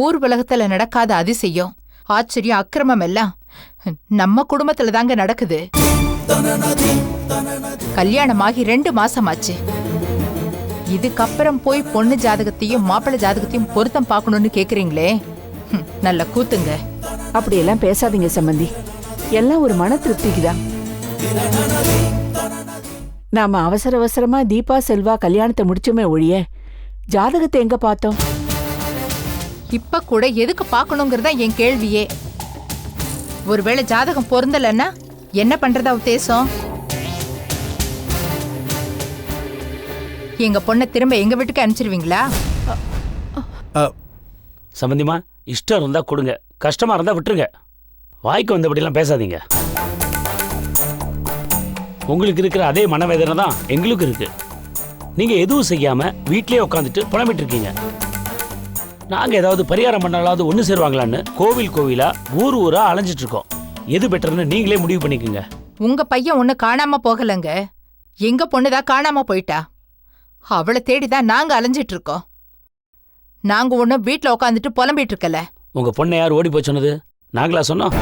ஊர் உலகத்துல நடக்காத அதிசயம் ஆச்சரியம் அக்கிரமம் எல்லாம் நம்ம குடும்பத்துல தாங்க நடக்குது. கல்யாணமாகி 2 மாசமாச்சு. இதுக்கப்புறம் போய் பொண்ணு ஜாதகத்தையும் மாப்பிள்ளை ஜாதகத்தையும் பொருத்தம் பார்க்கணும்னு கேக்குறீங்களே, நல்ல கூத்துங்க. அப்படியெல்லாம் பேசாதீங்க சம்பந்தி. எல்லாம் ஒரு மன திருப்திக்குதான். நாம அவசர அவசரமா தீபா செல்வா கல்யாணத்தை முடிச்சுமே ஒழிய ஜாதகத்தை எங்க பார்த்தோம்? இப்ப கூட எதுக்கு பார்க்கணுங்கிறதா என் கேள்வியே. ஒருவேளை ஜாதகம் பொருந்தலன்னா என்ன பண்றதா உத்தேசம்? எங்க பொண்ணை திரும்ப எங்க வீட்டுக்கு அனுப்பிச்சிருவீங்களா? சம்பந்திமா, இஷ்டம் இருந்தா கொடுங்க, கஷ்டமா இருந்தா விட்டுருங்க. வாய்க்கு வந்தபடியெல்லாம் பேசாதீங்க. உங்களுக்கு இருக்கிற அதே மனவேதனை தான் எங்களுக்கு இருக்கு. நீங்க எதுவும் செய்யாம வீட்லயே உட்காந்துட்டு புலம்பிட்டு இருக்கீங்க. நாங்க ஏதாவது பரிகாரம் பண்ணாலாவது ஒண்ணு சேருவாங்களான்னு கோவில் கோவிலா ஊர் ஊரா அலைஞ்சிட்டு இருக்கோம். எது பெட்டர்னு நீங்களே முடிவு பண்ணிக்கோங்க. உங்க பையன் ஒண்ணு காணாம போகலங்க, எங்க பொண்ணுதான் காணாம போயிட்டா. அவளை தேடிதான் நாங்க அலைஞ்சிட்டு இருக்கோம். நாங்க ஒண்ணு வீட்டுல உட்காந்துட்டு புலம்பிட்டு இருக்கல. உங்க பொண்ணை யார் ஓடி போய் சொன்னது? நாங்களா சொன்னோம்?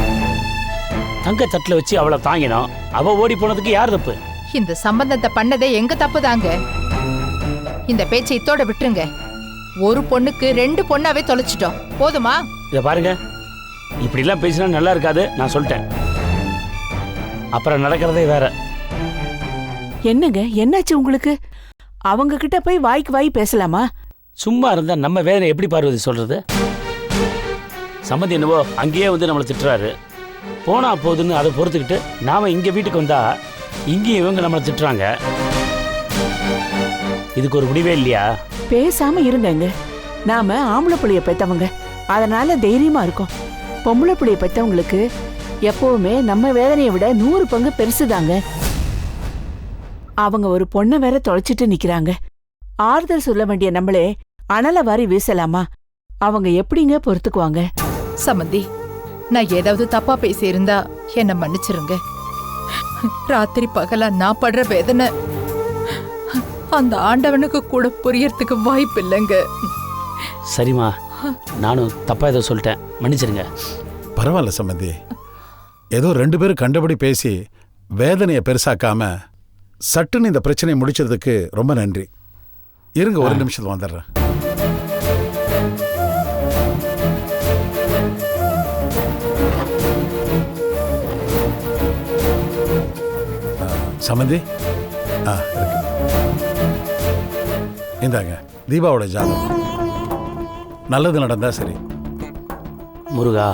தங்க தட்டுல வச்சு அவளை தாங்கினோம். அவ ஓடி போனதுக்கு யார் தப்பு? இந்த சம்பந்தத்தை பண்ணதே எங்க தப்பு தாங்க. இந்த பேச்சை இத்தோட விட்டுருங்க. ஒரு பொண்ணுக்கு 2 பொண்ணாவே தொலைச்சிட்டோம், போதுமா? இத பாருங்க, இப்படி எல்லாம் பேசினா நல்லா இருக்காது. நான் சொல்லிட்டேன். அப்புறம் நடக்கிறதே வேற. என்னங்க, என்னாச்சு உங்களுக்கு? அவங்க கிட்ட போய் வாய்க்கு வாய் பேசலாமா? சும்மா இருந்தா நம்ம வேதனை எப்படி பார்வதி சொல்றது? சம்மந்தி என்னவோ அங்கேயே வந்து நம்மளை திட்டுறாரு. போனா போதுன்னு அதை பொறுத்துக்கிட்டு நாம இங்க வீட்டுக்கு வந்தா இங்கேயும் இவங்க நம்மளை திட்டுறாங்க. இதுக்கு ஒரு முடிவே இல்லையா? பேசாம இருங்க. நாம ஆம்பளை புள்ளைய பெத்தவங்க, அதனால தைரியமா இருக்கும். பொம்பளை புள்ளைய பெத்தவங்களுக்கு எப்பவுமே நம்ம வேதனையை விட 100 பங்கு பெருசுதாங்க. அவங்க ஒரு பொண்ணை வேற தொலைச்சிட்டு நிக்கிறாங்க. ஆறுதல் சொல்ல வேண்டிய நம்மளே அனல வாரி வீசலாமா? அவங்க எப்படிங்க பொறுத்துக்குவாங்க? சம்மந்தி, நான் ஏதாவது தப்பா பேசியிருந்தா என்ன மன்னிச்சிருங்க. ராத்திரி பகலா நான் படுற வேதனை அந்த ஆண்டவனுக்கு கூட புரியறதுக்கு வாய்ப்பு இல்லைங்க. சரிம்மா, நானும் தப்பா ஏதோ சொல்லிட்டேன், மன்னிச்சிருங்க. பரவாயில்ல சம்பந்தி, ஏதோ 2 பேரும் கண்டபடி பேசி வேதனையை பெருசாக்காம சட்டுன்னு இந்த பிரச்சனையை முடிச்சதுக்கு ரொம்ப நன்றி. இருங்க, ஒரு நிமிஷத்துல வந்துடுறேன். சம்பந்தி, இருக்கு. இந்தாங்க தீபாவோட ஜாதகம். நல்லது நடந்தா சரி. முருகா,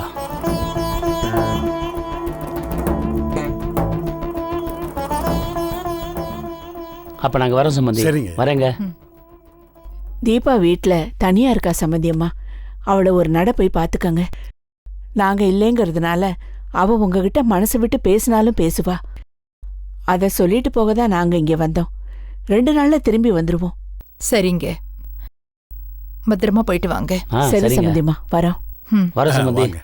அப்ப நாங்க வரோம் சம்பந்தி. சரிங்க, வரேங்க. தீபா வீட்ல தனியா இருக்கா சம்பந்தி அம்மா. அவளை ஒரு நட போய் பாத்துக்கங்க. நாங்க இல்லைங்கிறதுனால அவ உங்ககிட்ட மனசு விட்டு பேசினாலும் பேசுவா. அத சொல்லிட்டு போகதான் நாங்க இங்க வந்தோம். 2 நாள்ல திரும்பி வந்துருவோம். சரிங்க, பத்திரமா போயிட்டு வாங்க. சரி சம்பந்தியம்மா, வரோம். வர சம்பந்தி.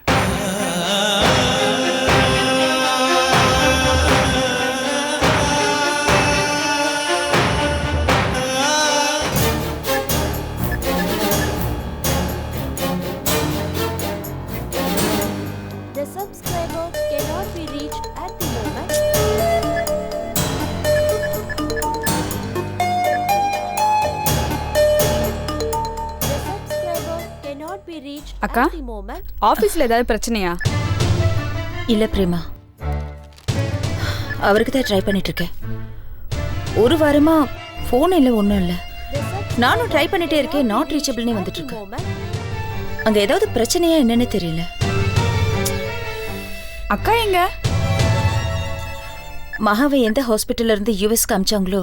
அக்கா, ஆபீஸ்ல ஏதாவது பிரச்சனையா? இல்ல பிரேமா, அவருக்கு தான் ட்ரை பண்ணிட்டு இருக்கேன். 1 வாரமா போன் இல்ல, ஒண்ணும் இல்ல. நானும் ட்ரை பண்ணிட்டே இருக்கேன், நாட் ரீச்சபிள்னே வந்துட்டு இருக்கு. அங்க ஏதாவது பிரச்சனையா என்னன்னு தெரியல. அக்கா எங்க? மகாவை எந்த ஹாஸ்பிட்டல்ல இருந்து யுஎஸ்க்கு அமிச்சாங்களோ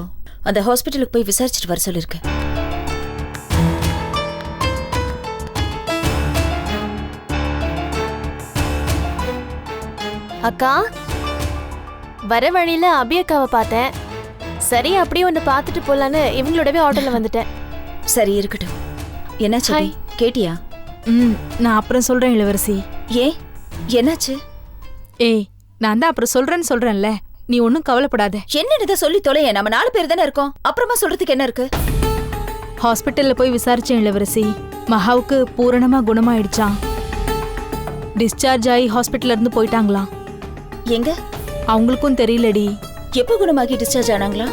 அந்த ஹாஸ்பிட்டலுக்கு போய் விசாரிச்சுட்டு வர சொல்லிருக்கேன். அக்கா, வர வழியில அபி அக்காவை பார்த்தேன். சரி, அப்படியே ஒன்று பார்த்துட்டு போலான்னு இவங்களோடவே ஆட்டோல வந்துட்டேன். சரி இருக்கட்டும். என்னாச்சு, கேட்டியா? நான் அப்புறம் சொல்றேன் இளவரசி. ஏ, என்னாச்சு? ஏய், நான் தான் அப்புறம் சொல்றேன்னு சொல்றேன்ல, நீ ஒன்னும் கவலைப்படாத. என்னன்னு சொல்லி தொலைய, நம்ம 4 பேர் தானே இருக்கோம். அப்புறமா சொல்றதுக்கு என்ன இருக்கு? ஹாஸ்பிட்டல்ல போய் விசாரிச்சேன் இளவரசி. மகாவுக்கு பூரணமா குணமாயிடுச்சாம். டிஸ்சார்ஜ் ஆகி ஹாஸ்பிட்டல்ல இருந்து போயிட்டாங்களாம். எங்க? அவங்களுக்கும் தெரியலடி. எப்போ குணமாகி டிஸ்சார்ஜ் ஆனாங்களா?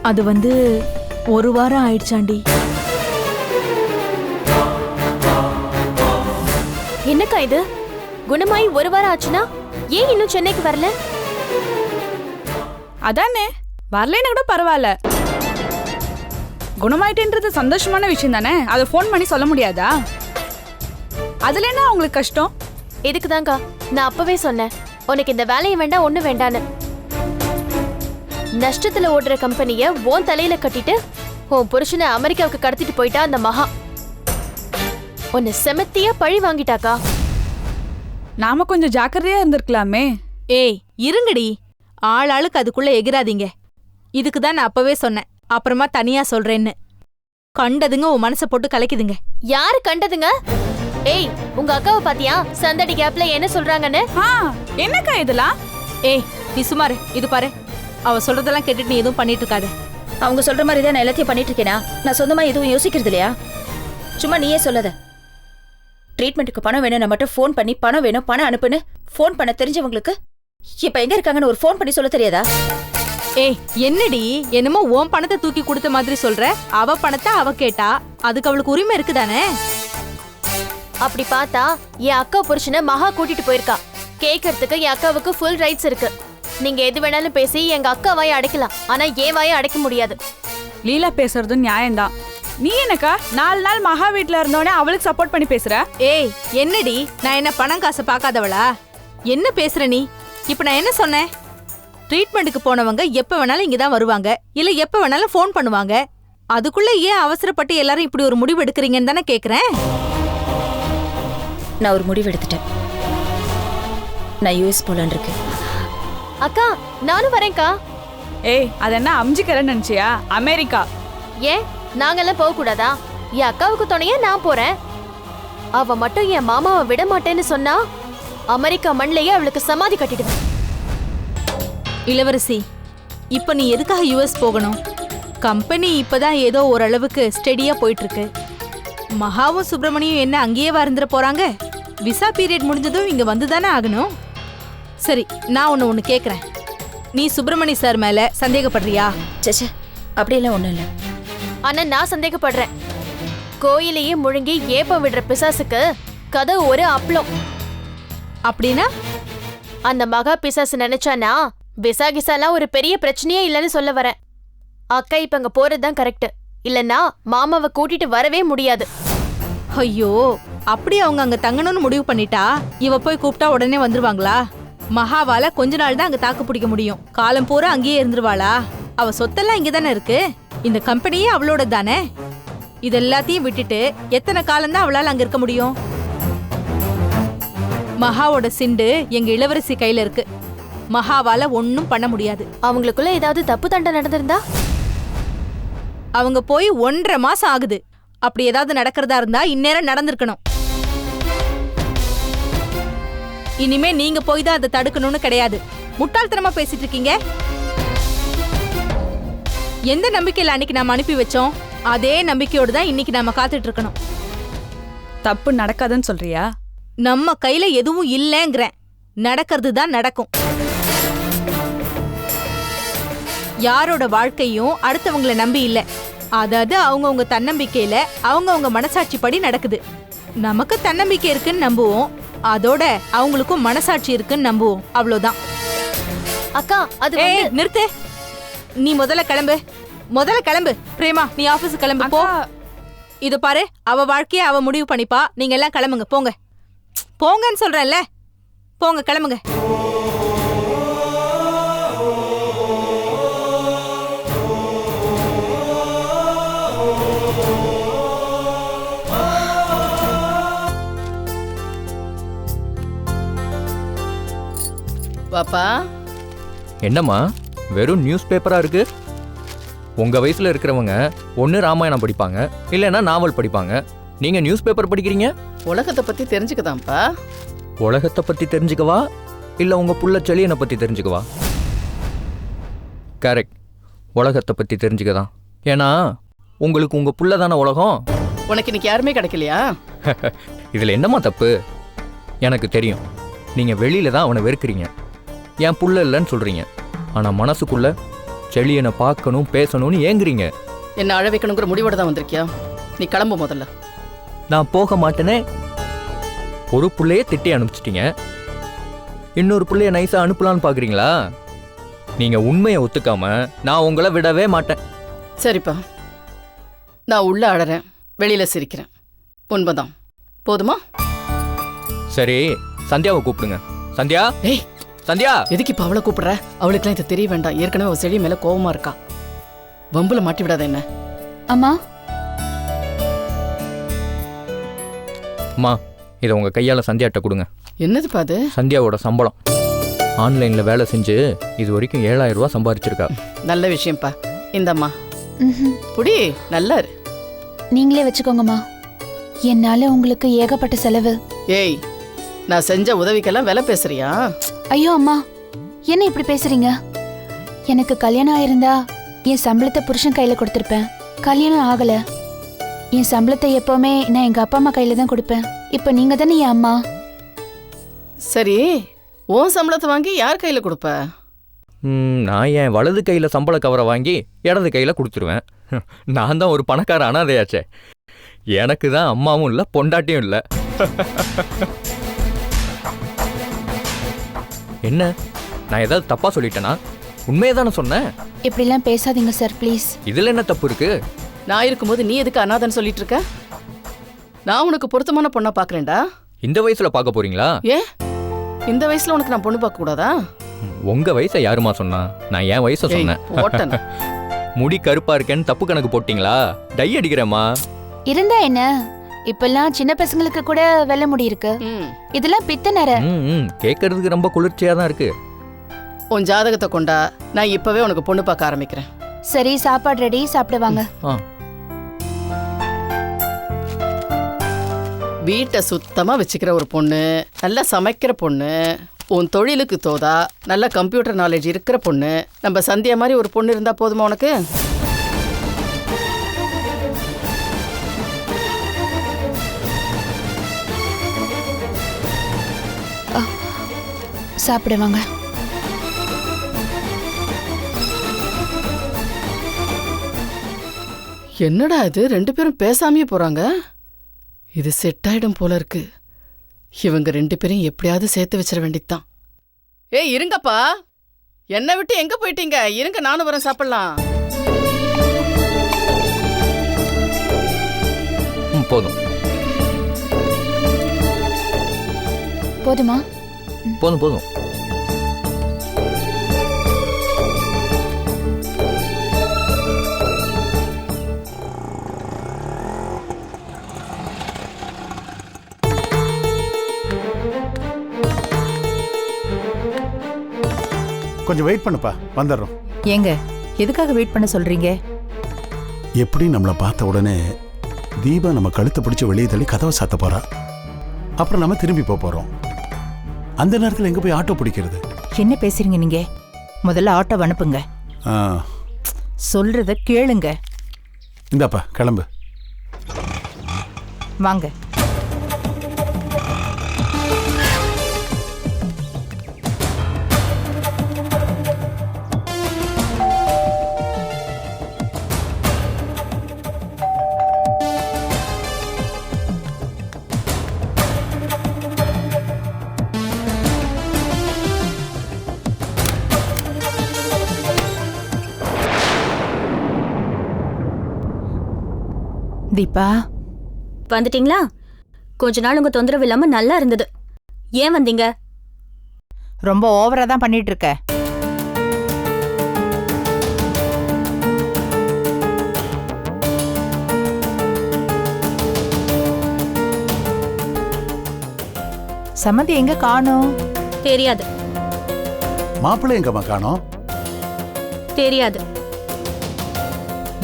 அது 1 வாரம் ஆயிடுச்சாண்டி. என்னக்கா இது? குணமாயி 1 வாரம் ஆச்சுன்னா ஏன் இன்னும் சென்னைக்கு வரல? அதானே, வரலன்னா கூட பரவாயில்ல. குணமாயிட்டேன்றது சந்தோஷமான விஷயம் தானே, அதை ஃபோன் பண்ணி சொல்ல முடியாதா? அதுல என்ன அவங்களுக்கு கஷ்டம்? இதுக்குதான்க்கா நான் அப்பவே சொன்னேன், உனக்கு இந்த வேலையை வேண்டாம், ஒண்ணு வேண்டான்னு. நஷ்டத்துல ஓடுற கம்பெனிய உன் தலையில கட்டிட்டு உன் புருஷனை அமெரிக்காவுக்கு கடத்திட்டு போயிட்டா அந்த மகா. உன்னை செமத்தியா பழி வாங்கிட்டாக்கா. நாம கொஞ்சம் ஜாக்கிரதையா இருந்திருக்கலாமே. ஏய் இருங்கடி, ஆளாளுக்கு அதுக்குள்ள எகிராதீங்க. இதுக்கு தான் நான் அப்பவே சொன்னேன், அப்புறமா தனியா சொல்றேன்னு. கண்டதுங்க உன் மனசை போட்டு கலைக்குதுங்க. யாரு கண்டதுங்க? ஏய், உங்க அக்காவை பாத்தியா சந்தடி கேப்ல என்ன சொல்றாங்கன்னு? என்னக்கா இதெல்லாம்? ஏய் நீ சுமாரு, இது பாரு, அவ சொல்றதெல்லாம் கேட்டுட்டு நீ எதுவும் பண்ணிட்டு இருக்காத. அவங்க சொல்ற மாதிரி தான் நான் எல்லாத்தையும் பண்ணிட்டு இருக்கேனா? நான் சொந்தமா எதுவும் யோசிக்கிறது இல்லையா? சும்மா நீயே சொல்லாத. ட்ரீட்மெண்ட்டுக்கு பணம் வேணும், நான் மட்டும் ஃபோன் பண்ணி பணம் வேணும், பணம் அனுப்புன்னு ஃபோன் பண்ண தெரிஞ்சவங்களுக்கு இப்ப எங்க இருக்காங்கன்னு ஒரு ஃபோன் பண்ணி சொல்ல தெரியாதா? ஏய் என்னடி, என்னமோ உன் பணத்தை தூக்கி கொடுத்த மாதிரி சொல்ற. அவ பணத்தை அவ கேட்டா அதுக்கு அவளுக்கு உரிமை இருக்குதானே? அப்படி பார்த்தா என் அக்கா புருஷனை மகா கூட்டிட்டு போயிருக்கா. கேட்கறதுக்கு என் அக்காவுக்கு ஃபுல் ரைட்ஸ் இருக்கு. நீங்க எது வேணாலும் பேசி எங்க அக்கா வாயை அடைக்கலாம், ஆனா என் வாயை அடைக்க முடியாது. லீலா பேசுறது நியாயம்தான். நீ என்னக்கா 4 நாள் மகா வீட்டுல இருந்தோடனே அவளுக்கு சப்போர்ட் பண்ணி பேசுற? ஏய் என்னடி, நான் என்ன பணம் காசை பார்க்காதவளா? என்ன பேசுற நீ? இப்ப நான் என்ன சொன்னேன்? ட்ரீட்மெண்ட்டுக்கு போனவங்க எப்ப வேணாலும் இங்கதான் வருவாங்க, இல்ல எப்ப வேணாலும் ஃபோன் பண்ணுவாங்க. அதுக்குள்ள ஏன் அவசரப்பட்டு எல்லாரும் இப்படி ஒரு முடிவு எடுக்கிறீங்கன்னு தானே கேக்குறேன். நான் ஒரு முடிவு எடுத்துட்டேன். நான் யூஎஸ் போலான் இருக்கேன். அக்கா நானும் வரேன்க்கா. ஏய், அது என்ன அம்ஜிக்கரன்னு நினைச்சியா? அமெரிக்கா. ஏன் நாங்கெல்லாம் போக கூடாதா? என் அக்காவுக்கு துணையா நான் போறேன். அவ மட்டும் என் மாமாவை விட மாட்டேன்னு சொன்னா அமெரிக்கா மண்ணிலேயே அவளுக்கு சமாதி கட்டிடுவேன். இளவரசி, இப்ப நீ எதுக்காக யுஎஸ் போகணும்? கம்பெனி இப்பதான் ஏதோ ஓரளவுக்கு ஸ்டெடியா போயிட்டு இருக்கு. மகாவும் சுப்பிரமணியும் என்ன அங்கேயே இருந்துட போறாங்க? விசா பீரியட் முடிஞ்சதும் இங்க வந்துதானே ஆகணும். சரி, நான் ஒன்னு கேக்குறேன். நீ சுப்பிரமணி சார் மேல சந்தேகப்படுறியா? சச்சே, அப்படியெல்லாம் ஒண்ணும் இல்ல. ஆனா நான் சந்தேகப்படுறேன். கோயிலையே முழுங்கி ஏப்பம் விடுற பிசாசுக்கு கதை ஒரு அப்பளம். அப்படின்னா அந்த மகா பிசாசு நினைச்சானா விசா கிசாலாம் ஒரு பெரிய பிரச்சனையே இல்லைன்னு சொல்ல வரேன். அக்கா இப்ப அங்க போறதுதான் கரெக்ட். இல்லன்னா மாமாவை கூட்டிட்டு வரவே முடியாது. ஐயோ, அப்படி அவங்க அங்க தங்கணும்னு முடிவு பண்ணிட்டா இவ போய் கூப்பிட்டா உடனே வந்துருவாங்களா? மகாவால கொஞ்ச நாள் தான் அங்க தாக்கு பிடிக்க முடியும். காலம் பூரா அங்கேயே இருந்துருவாளா? அவ சொத்தெல்லாம் இங்கதானே இருக்கு. இந்த கம்பெனியே அவளோட தானே. இது எல்லாத்தையும் விட்டுட்டு எத்தனை காலம்தான் அவளால அங்க இருக்க முடியும்? மகாவோட சிண்டு எங்க இளவரசி கையில இருக்கு. மகாவால ஒன்னும் பண்ண முடியாது. அவங்களுக்குள்ள ஏதாவது தப்பு தண்டை நடந்திருந்தா? அவங்க போய் 1.5 மாசம் ஆகுது. அப்படி ஏதாவது நடக்கிறதா இருந்தா இந்நேரம் நடந்திருக்கணும். இனிமே நீங்க போய் தான் அதை தடுக்கணும்னு கிடையாது. முட்டாள்தனமா பேசிட்டு இருக்கீங்க. எந்த நம்பிக்கையில அன்னைக்கு நாம அனுப்பி வச்சோம், அதே நம்பிக்கையோடு தான் இன்னைக்கு நாம காத்துட்டு இருக்கணும். தப்பு நடக்காதுன்னு சொல்றியா? நம்ம கையில எதுவும் இல்லைங்கிறேன். நடக்கிறது தான் நடக்கும். யாரோட வாழ்க்கையும் அடுத்தவங்களை நம்பி இல்ல. அதாவது அவங்கவுங்க தன்னம்பிக்கையில அவங்கவுங்க மனசாட்சிப்படி நடக்குது. நமக்கு தன்னம்பிக்கை இருக்குன்னு நம்புவோம், அதோட அவங்களுக்கும் மனசாட்சி இருக்குன்னு நம்புவோம். அவ்வளவுதான். அக்கா அது ஏய் நிறுத்து. நீ முதல்ல கிளம்பு, முதல்ல கிளம்பு. பிரேமா, நீ ஆபீஸ் கிளம்பு போ. இது பாரு, அவ வாழ்க்கைய அவ முடிவு பண்ணிப்பா. நீங்க எல்லாம் கிளம்புங்க, போங்க. போங்கன்னு சொல்றேன்ல, போங்க கிளம்புங்க. பாப்பா, என்னம்மா வெறும் நியூஸ் பேப்பரா இருக்கு? உங்க வயசுல இருக்கிறவங்க ஒன்னு ராமாயணம் படிப்பாங்க, இல்லைன்னா நாவல் படிப்பாங்க. நீங்க நியூஸ் பேப்பர் படிக்கிறீங்க. உலகத்தை பத்தி தெரிஞ்சுக்கதான்ப்பா. உலகத்தை பத்தி தெரிஞ்சுக்கவா, இல்ல உங்க புள்ள செலியனை பத்தி தெரிஞ்சுக்கவா? கரெக்ட், உலகத்தை பத்தி தெரிஞ்சுக்கதான். ஏன்னா உங்களுக்கு உங்க புள்ள தானே உலகம். உனக்கு இன்னைக்கு யாருமே கிடைக்கலையா? இதில் என்னம்மா தப்பு? எனக்கு தெரியும், நீங்கள் வெளியில தான் அவனை வெறுக்கிறீங்க, என் புள்ள இல்லைன்னு சொல்கிறீங்க. ஆனால் மனசுக்குள்ள செழியனை பார்க்கணும் பேசணும்னு ஏங்குறீங்க. என்ன அழ வைக்கணுங்கிற முடிவோட தான் வந்திருக்கியா? நீ கிளம்பு முதல்ல. நான் போக மாட்டேனே. ஒரு புள்ளையே திட்டி அனுப்பிச்சிட்டீங்க, இன்னொரு புள்ளைய நைஸாக அனுப்பலான்னு பார்க்குறீங்களா? நீங்கள் உண்மையை ஒத்துக்காம நான் உங்களை விடவே மாட்டேன். சரிப்பா, நான் உள்ள அழறேன், வெளியில சிரிக்கிறேன். உண்மைதான். போதுமா? சரி, சந்தியாவை கூப்பிடுங்க. சந்தியா, ஏய் சந்தியா. எதுக்கு இப்ப அவளை கூப்பிடுற? அவளுக்குலாம் இது தெரிய வேண்டாம். ஏற்கனவே அவ செடி மேல கோவமா இருக்கா. வம்புல மாட்டி விடாத என்ன. அம்மா, அம்மா, இதை உங்கள் கையால் சந்தியாட்ட கொடுங்க. என்னதுப்பா அது? சந்தியாவோட சம்பளம். ஆன்லைனில் வேலை செஞ்சு இது வரைக்கும் 7000 ரூபா சம்பாரிச்சிருக்கா. நல்ல விஷயம்ப்பா. இந்தம்மா புடி, நல்லா இரு. நீங்களே வச்சுக்கோங்கம்மா. என்னால உங்களுக்கு ஏகப்பட்ட செலவு. ஏய், நான் செஞ்ச உதவிக்கெல்லாம் விலை பேசுறியா? ஐயோ அம்மா, என்ன இப்படி பேசுறீங்க? எனக்கு கல்யாணம் ஆயிருந்தா என் சம்பளத்தை புருஷன் கையில கொடுத்திருப்பேன். கல்யாணம் ஆகல. என் சம்பளத்தை எப்பவுமே நான் எங்க அப்பா அம்மா கையில தான் கொடுப்பேன். இப்ப நீங்க தானே என் அம்மா. சரி, உன் சம்பளத்தை வாங்கி யார் கையில கொடுப்ப? நான் என் வலது கையில் சம்பள கவரை வாங்கி இடது கையில் கொடுத்துருவேன். நான் தான் ஒரு பணக்கார அனாதையாச்சே. எனக்கு தான் அம்மாவும் இல்லை, பொண்டாட்டியும் இல்லை. என்ன, நான் ஏதாவது தப்பா சொல்லிட்டேனா? உண்மையை தானே சொன்னேன். இப்படிலாம் பேசாதீங்க சார், ப்ளீஸ். இதில் என்ன தப்பு இருக்கு? நான் இருக்கும்போது நீ எதுக்கு அனாதன்னு சொல்லிட்டு இருக்க? நான் உனக்கு பொருத்தமான பொண்ணா பாக்குறேன்டா. இந்த வயசுல பார்க்க போறீங்களா? ஏன் இந்த வயசுல உனக்கு நான் பொண்ணு பார்க்க கூடாதா? உங்க வயசை யாருமா சொன்னா? நான் என் வயசை சொன்னேன். போட்டேன். முடி கருப்பா இருக்கேன்னு தப்பு கணக்கு போட்டீங்களா? டை அடிக்கிறேம்மா. இருந்தா என்ன, இப்பெல்லாம் சின்ன பசங்களுக்கு கூட வெள்ள முடி இருக்கு. இதெல்லாம் பித்தனர. கேட்கறதுக்கு ரொம்ப குளிர்ச்சியா தான் இருக்கு. உன் ஜாதகத்தை கொண்டா, நான் இப்பவே உனக்கு பொண்ணு பார்க்க ஆரம்பிக்கிறேன். சரி, சாப்பாடு ரெடி, சாப்பிடுவாங்க. வீட்டை சுத்தமா வச்சுக்கிற ஒரு பொண்ணு, நல்லா சமைக்கிற பொண்ணு, உன் தொழிலுக்கு தோதா நல்ல கம்ப்யூட்டர் நாலேஜ் இருக்கிற பொண்ணு, நம்ம சந்தியா மாதிரி ஒரு பொண்ணு இருந்தா போதுமா உனக்கு? சாப்பிடுவாங்க. என்னடா இது, ரெண்டு பேரும் பேசாமையே போறாங்க. இது செட் ஆயிடும் போல இருக்கு. இவங்க ரெண்டு பேரும் எப்படியாவது சேர்த்து வச்சிட வேண்டியதுதான். ஏய் இருங்கப்பா, என்னை விட்டு எங்க போயிட்டீங்க? இருங்க, நானும் வரேன், சாப்பிடலாம். போதும் போதுமா? போதும் போதும். கொஞ்சம் வெயிட் பண்ணுப்பா, வந்துடுறோம். ஏங்க, எதுக்காக வெயிட் பண்ண சொல்றீங்க? எப்படி நம்மளை பார்த்த உடனே தீபா நம்ம கழுத்தை பிடிச்சி வெளியே தள்ளி கதவை சாத்த போறா. அப்புறம் நம்ம திரும்பி போறோம். அந்த நேரத்தில் எங்க போய் ஆட்டோ பிடிக்கிறது? என்ன பேசுறீங்க நீங்க? முதல்ல ஆட்டோ அனுப்புங்க. சொல்றத கேளுங்க. இந்தாப்பா, கிளம்பு. வாங்க. தீபா, வந்துட்டீங்களா? கொஞ்ச நாள் உங்க தொந்தரவு இல்லாம நல்லா இருந்தது. ஏன் வந்தீங்க? ரொம்ப ஓவரா தான் பண்ணிட்டு இருக்க. சம்மந்தி எங்க காணோம்? தெரியாது. மாப்பிள்ளை எங்கம்மா காணோம்? தெரியாது.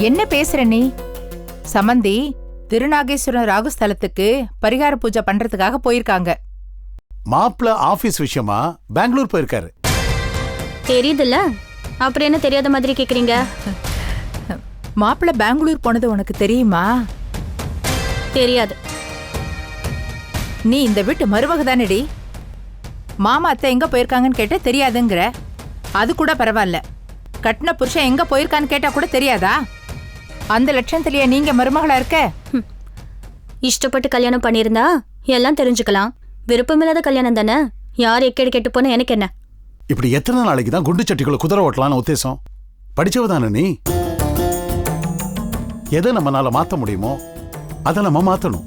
என்ன பேசுற நீ? சமந்தி திருநாகேஸ்வரன் ராகுஸ்தலத்துக்கு பரிகார பூஜை பண்றதுக்காக போயிருக்காங்க. மாப்பிள்ள ஆபீஸ் விஷயமா பெங்களூர் போயிருக்காரு. தெரியுதுல்ல, அப்புறம் என்ன தெரியாத மாதிரி கேக்குறீங்க? மாப்பிள்ள பெங்களூர் போனது உனக்கு தெரியுமா? தெரியாது. நீ இந்த வீட்டு மருமக தானடி. மாமா அத்தை எங்க போயிருக்காங்கன்னு கேட்டா தெரியாதுங்கிற. அது கூட பரவாயில்ல. கட்டின புருஷன் எங்க போயிருக்கான்னு கேட்டா கூட தெரியாதா? அந்த லட்சணத்திலேயே நீங்க மருமகளா இருக்க? இஷ்டப்பட்டு கல்யாணம் பண்ணியிருந்தா எல்லாம் தெரிஞ்சுக்கலாம். விருப்பமில்லாத கல்யாணம் தானே. யார் எக்கேடு கெட்டு போனா எனக்கு என்ன? இப்படி எத்தனை நாளைக்கு தான் குண்டு சட்டிக்குள்ள குதிரை ஓட்டலான்னு உத்தேசம்? படிச்சவதானே நீ. எதை நம்மளால மாத்த முடியுமோ அதை நம்ம மாத்தணும்.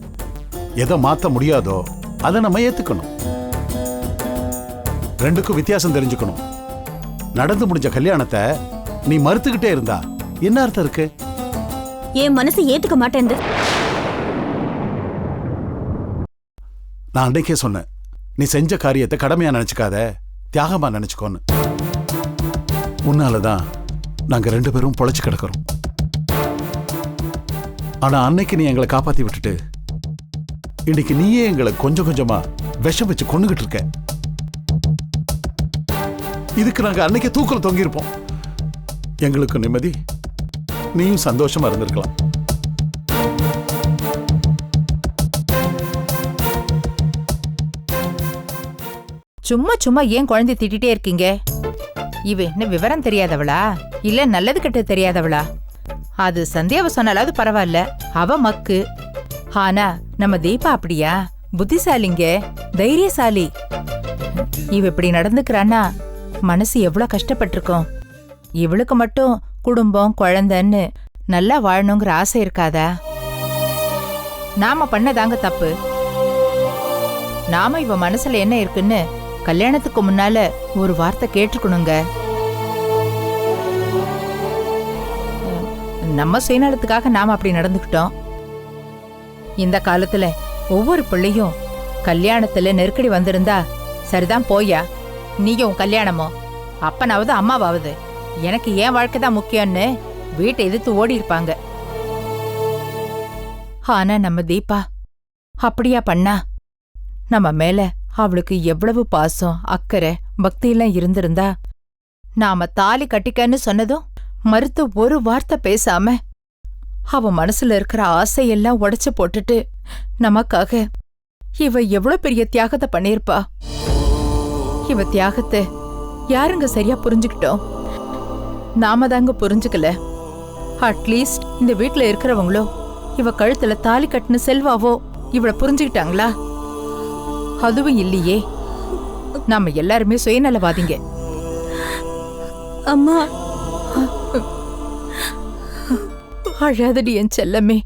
எதை மாத்த முடியாதோ அதை நம்ம ஏத்துக்கணும். ரெண்டுக்கும் வித்தியாசம் தெரிஞ்சுக்கணும். நடந்து முடிஞ்ச கல்யாணத்தை நீ மறுத்துக்கிட்டே இருந்தா என்ன அர்த்தம் இருக்கு? என் மனசு ஏத்துக்க மாட்டேன். நான் அன்னைக்கே சொன்னேன், நீ செஞ்ச காரியத்தை கடமையா நினைச்சுக்காத, தியாகமா நினைச்சுக்கோன்னு. முன்னாலதான் நாங்க 2 பேரும் பொழைச்சு கிடக்கிறோம். ஆனா அன்னைக்கு நீ எங்களை காப்பாத்தி விட்டுட்டு இன்னைக்கு நீயே எங்களை கொஞ்சம் கொஞ்சமா விஷம் வச்சு கொண்டுகிட்டு இருக்க. இதுக்கு நாங்க அன்னைக்கு தூக்கல தொங்கியிருப்போம். எங்களுக்கு நிம்மதி, நீயும் சந்தோஷமா இருந்திருக்கலாம். சும்மா சும்மா ஏன் குழந்தை திட்டிட்டே இருக்கீங்க? இவ என்ன விவரம் தெரியாதவளா இல்ல நல்லது கெட்டது தெரியாதவளா? அது சந்தியாவை சொன்னாலாவது பரவாயில்ல, அவ மக்கு. ஆனா நம்ம தீபா அப்படியா? புத்திசாலிங்க, தைரியசாலி. இவ இப்படி நடந்துக்கிறான்னா மனசு எவ்வளவு கஷ்டப்பட்டிருக்கோம். இவளுக்கு மட்டும் குடும்பம் குழந்தைன்னு நல்லா வாழணுங்கிற ஆசை இருக்காதா? நாம பண்ணதாங்க தப்பு. நாம இவ மனசுல என்ன இருக்குன்னு கல்யாணத்துக்கு முன்னால ஒரு வார்த்தை கேட்டுக்கணுங்க. நம்ம சுயநலத்துக்காக நாம அப்படி நடந்துக்கிட்டோம். இந்த காலத்துல ஒவ்வொரு பிள்ளையும் கல்யாணத்துல நெருக்கடி வந்திருந்தா சரிதான் போயா, நீயும் கல்யாணமோ அப்பனாவது அம்மாவாவது எனக்கு ஏன் வாழ்க்கை தான் முக்கியம்னு வீட்டை எதிர்த்து ஓடி இருப்பாங்க. ஆனா நம்ம தீபா அப்படியா பண்ணா? நம்ம மேல அவளுக்கு எவ்வளவு பாசம், அக்கறை, பக்தியெல்லாம் இருந்திருந்தா நாம தாலி கட்டிக்கன்னு சொன்னதும் மறுத்து ஒரு வார்த்தை பேசாம அவ மனசுல இருக்கிற ஆசையெல்லாம் உடைச்சு போட்டுட்டு நமக்காக இவ எவ்வளவு பெரிய தியாகத்தை பண்ணிருப்பா. இவ தியாகத்தை யாருங்க சரியா புரிஞ்சுக்கிட்டோம்? நாம தாங்க புரிஞ்சுக்கல. அட்லீஸ்ட் இந்த வீட்டுல இருக்கிறவங்களோ இவ கழுத்துல தாலி கட்டின செல்வாவோ இவளை புரிஞ்சுக்கிட்டாங்களா? அதுவும் இல்லையே. நாம எல்லாருமே சுயநலவாதிங்க. அம்மா, அழாதடி என் செல்லமே.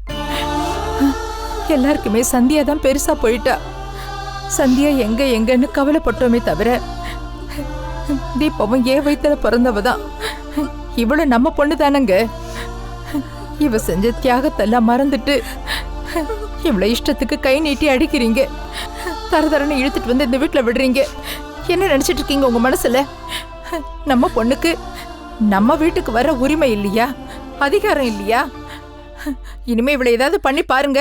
எல்லாருக்குமே சந்தியா தான் பெருசா போயிட்டா. சந்தியா எங்க எங்கன்னு கவலைப்பட்டோமே தவிர தீபாவும் ஏன் வயித்துல பிறந்தவதான். இவள நம்ம பொண்ணு தானங்க. இவ செஞ்ச தியாகத்தெல்லாம் மறந்துட்டு இவ்வளவு இஷ்டத்துக்கு கை நீட்டி அடிக்கிறீங்க. தரதரன்னு இழுத்துட்டு வந்து இந்த வீட்டுல விடுறீங்க. என்ன நினைச்சிட்டு இருக்கீங்க உங்க மனசுல? நம்ம பொண்ணுக்கு நம்ம வீட்டுக்கு வர உரிமை இல்லையா? அதிகாரம் இல்லையா? இனிமே இவளை ஏதாவது பண்ணி பாருங்க,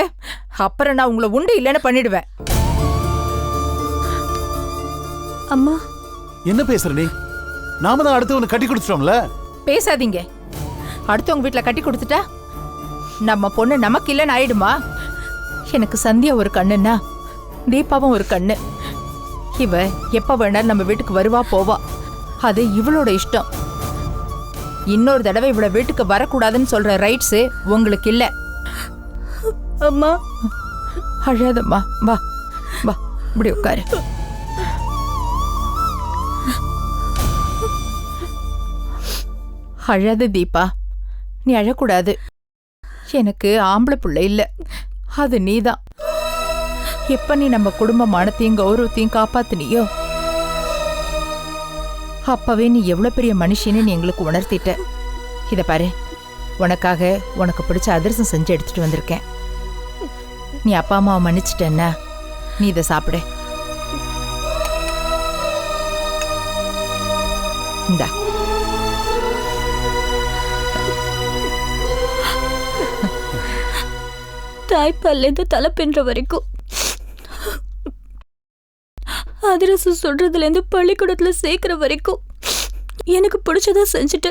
அப்புறம் நான் உங்களை உண்டு இல்லைன்னு பண்ணிடுவேன். அம்மா, என்ன பேசுற நீ? நாம தான் அடுத்தவனை கட்டி கொடுத்துட்டோம்ல. பேசாதீங்க. அடுத்தவங்க வீட்டுல கட்டி கொடுத்துட்டா நம்ம பொண்ணு நமக்கு இல்லைன்னு ஆயிடுமா? எனக்கு சந்தியா ஒரு கண்ணுன்னா தீபாவும் ஒரு கண்ணு. இவ எப்ப வேணாலும் நம்ம வீட்டுக்கு வருவா போவா. அது இவளோட இஷ்டம். இன்னொரு தடவை இவள வீட்டுக்கு வரக்கூடாதுன்னு சொல்ற ரைட்ஸ் உங்களுக்கு இல்ல. அம்மா, அழாதம்மா. வா வா, இப்படி உட்காரு. அழாத தீபா, நீ அழக்கூடாது. எனக்கு ஆம்பளை பிள்ளை இல்ல, அது நீதான். எப்ப நீ நம்ம குடும்ப மானத்தையும் கௌரவத்தையும் காப்பாத்தினியோ அப்பவே நீ எவ்வளவு பெரிய மனுஷன்னு நீ எங்களுக்கு உணர்த்திட்ட. இத பாரு, உனக்காக உனக்கு பிடிச்ச அதிரசம் செஞ்சு எடுத்துட்டு வந்திருக்கேன். நீ அப்பா அம்மாவை மன்னிச்சிட்டன்னா நீ இதை சாப்பிடு. இந்தா. தாய்ப்பால்லேருந்து தலை பின்ற வரைக்கும், அதிரசம் சொல்றதுலேருந்து பள்ளிக்கூடத்துல சேர்க்கிற வரைக்கும் எனக்கு பிடிச்சதா செஞ்சுட்டு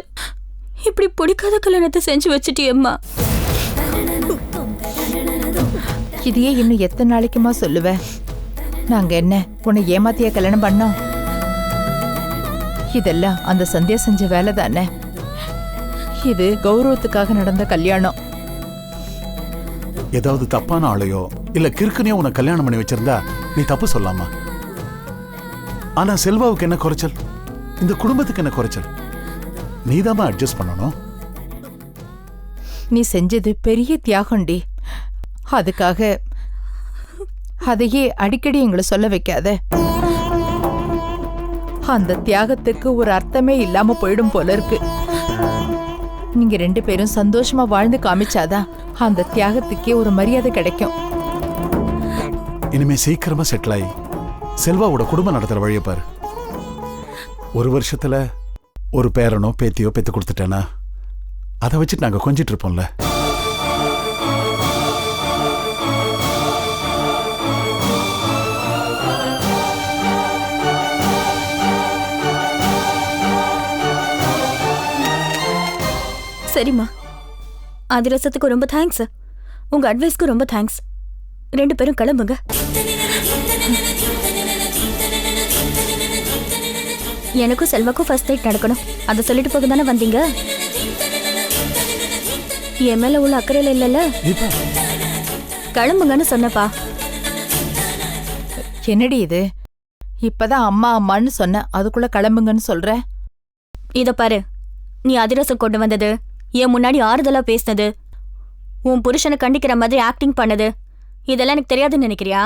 இப்படி பிடிக்காத கல்யாணத்தை செஞ்சு வச்சுட்டியம்மா. இதையே இன்னும் எத்தனை நாளைக்குமா சொல்லுவ? நாங்க என்ன உன்னை ஏமாத்திய கல்யாணம் பண்ணோம்? இதெல்லாம் அந்த சந்தியா செஞ்ச வேலை தானே. இது கௌரவத்துக்காக நடந்த கல்யாணம். ஏதாவது தப்பான ஆளையோ இல்ல கிறுக்கனையோ உன்னை கல்யாணம் பண்ணி வச்சிருந்தா நீ தப்பு சொல்லாமா? ஆனா செல்வாவுக்கு என்ன குறைச்சல்? இந்த குடும்பத்துக்கு என்ன குறைச்சல்? நீதாமா அட்ஜஸ்ட் பண்ணணும். நீ செஞ்சது பெரிய தியாகம்டி. அதுக்காக அதையே அடிக்கடி எங்களை சொல்ல வைக்காத. அந்த தியாகத்துக்கு ஒரு அர்த்தமே இல்லாம போயிடும் போல இருக்கு. நீங்க 2 பேரும் சந்தோஷமா வாழ்ந்து காமிச்சாதான் அந்த தியாகத்துக்கே ஒரு மரியாதை கிடைக்கும். இனிமே சீக்கிரமா செட்டில் ஆகி செல்வாவோட குடும்பம் நடத்துற வழியை பாரு. 1 வருஷத்துல ஒரு பேரனோ பேத்தியோ பெத்து கொடுத்துட்டேனா அதை வச்சுட்டு நாங்க கொஞ்சிட்டு இருப்போம்ல. சரிம்மா, அதிரசத்துக்கு ரொம்ப தேங்க்ஸ். உங்க அட்வைஸ்க்கு ரொம்ப தேங்க்ஸ். 2 பேரும் கிளம்புங்க. எனக்கும் செல்வாக்கும் ஃபர்ஸ்ட் நைட் நடக்கணும். அதை சொல்லிட்டு போக தானே வந்தீங்க? என் மேல உள்ள அக்கறையில இல்லைல்ல? கிளம்புங்கன்னு சொன்னப்பா. என்னடி இது? இப்பதான் அம்மா அம்மான்னு சொன்ன, அதுக்குள்ள கிளம்புங்கன்னு சொல்ற? இத பாரு, நீ அதிரசம் கொண்டு வந்தது, என் முன்னாடி ஆறுதலா பேசினது, உன் புருஷனை கண்டிக்கிற மாதிரி ஆக்டிங் பண்ணது, இதெல்லாம் எனக்கு தெரியாதுன்னு நினைக்கிறியா?